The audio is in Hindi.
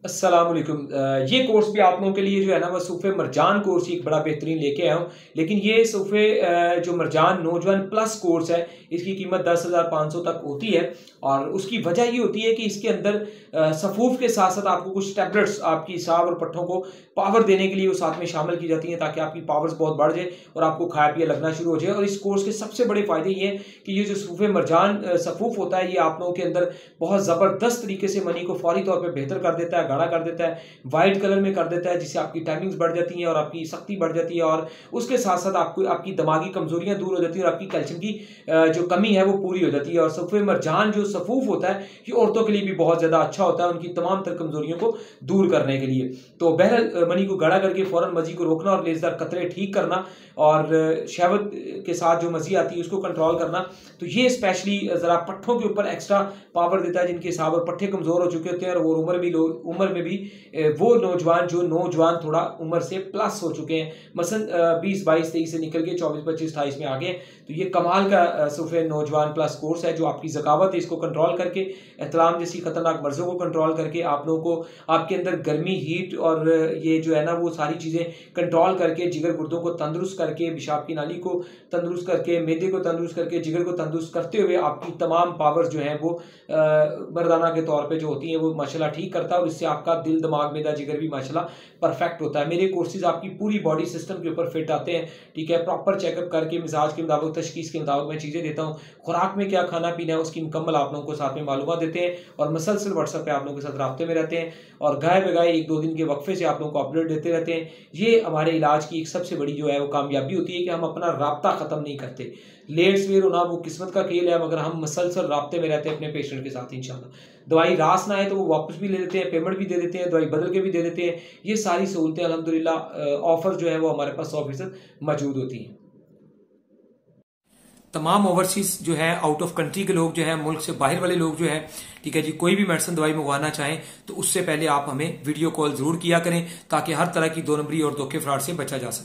अस्सलाम वालेकुम। ये कोर्स भी आप लोगों के लिए जो है ना वो सूफ़े मरजान कोर्स ही एक बड़ा बेहतरीन लेके आया हूँ। लेकिन ये सूफ़े जो मरजान नौजवान प्लस कोर्स है, इसकी कीमत 10,500 तक होती है। और उसकी वजह ये होती है कि इसके अंदर सफ़ूफ़ के साथ साथ आपको कुछ टैबलेट्स आपकी साब और पट्ठों को पावर देने के लिए वो साथ में शामिल की जाती हैं, ताकि आपकी पावर्स बहुत बढ़ जाए और आपको खाया पिया लगना शुरू हो जाए। और इस कोर्स के सबसे बड़े फ़ायदे ये हैं कि ये जो सूफ़े मरजान सफ़ूफ़ होता है, ये आप लोगों के अंदर बहुत ज़बरदस्त तरीके से मनी को फौरी तौर पर बेहतर कर देता है, गाढ़ा कर देता है, वाइट कलर में कर देता है, जिससे आपकी टाइमिंग्स बढ़ जाती हैं और आपकी सख्ती बढ़ जाती है। और उसके साथ साथ आपको आपकी दिमागी कमजोरियां दूर हो जाती है और आपकी कैल्शियम की जो कमी है वो पूरी हो जाती है। और सूफ़े मरजान जो सफ़ूफ होता है, ये औरतों के लिए भी बहुत ज़्यादा अच्छा होता है, उनकी तमाम तर कमजोरियों को दूर करने के लिए। तो बहरहाल मनी को गाढ़ा करके फ़ौरन मज़ी को रोकना और लेज़दार कतरे ठीक करना और शहवत के साथ जो मज़ी आती है उसको कंट्रोल करना। तो ये स्पेशली ज़रा पट्ठों के ऊपर एक्स्ट्रा पावर देता है, जिनके हिसाब और पट्ठे कमज़ोर हो चुके होते हैं और वो उम्र में भी वो नौजवान थोड़ा उम्र से प्लस हो चुके हैं, मसलन 20, 22, 23 से निकल के 24, 25, 28 में आ गए। तो ये कमाल का सूफ़े नौजवान प्लस कोर्स है, जो आपकी ज़कावत है इसको कंट्रोल करके, एहतलाम जैसी खतरनाक मर्ज़ों को कंट्रोल करके, आप लोगों को आपके अंदर गर्मी, हीट और ये जो है ना वो सारी चीज़ें कंट्रोल करके, जिगर गुर्दों को तंदुरुस्त करके, पेशाब की नाली को तंदुरुस्त करके, मैदे को तंदुरुस्त करके, जिगर को तंदुरुस्त करते हुए आपकी तमाम पावर्स जो हैं वो मर्दाना के तौर पे जो होती हैं वो माशाल्लाह ठीक करता है। और इससे आपका दिल, दिमाग, मैदा, जिगर भी माशाल्लाह परफेक्ट होता है। मेरे कोर्सेज आपकी पूरी बॉडी सिस्टम के ऊपर फिट आते हैं, ठीक है। प्रॉपर चेकअप करके मिजाज के मुताबिक, तशखीस के मुताबिक मैं चीज़ें देता हूँ। खुराक में क्या खाना पीना है उसकी मुकम्मल आप लोगों को साथ में मालूमात देते हैं और मसलसल व्हाट्सएप पे आप लोगों के साथ राब्ते में रहते हैं और गाय बगाए 1-2 दिन के वक्फे से आप लोगों को अपडेट देते रहते हैं। ये हमारे इलाज की एक सबसे बड़ी जो है वो कामयाबी होती है कि हम अपना राब्ता ख़त्म नहीं करते। लेट सवेर होना वो किस्मत का खेल है, मगर हम मसलसल राब्ते में रहते हैं अपने पेशेंट के साथ इंशाल्लाह। दवाई रास ना आए तो वो वापस भी ले लेते हैं, पेमेंट भी दे देते हैं, दवाई बदल के भी दे देते हैं। ये सारी सहूलतें अल्हम्दुलिल्लाह ऑफर जो है वो हमारे पास 100% मौजूद होती हैं। तमाम ओवरसीज जो है आउट ऑफ कंट्री के लोग जो है, मुल्क से बाहर वाले लोग जो है, ठीक है जी, कोई भी मेडिसिन दवाई मंगवाना चाहें तो उससे पहले आप हमें वीडियो कॉल जरूर किया करें, ताकि हर तरह की 2 नंबरी और धोखे फ्रॉड से बचा जा सके।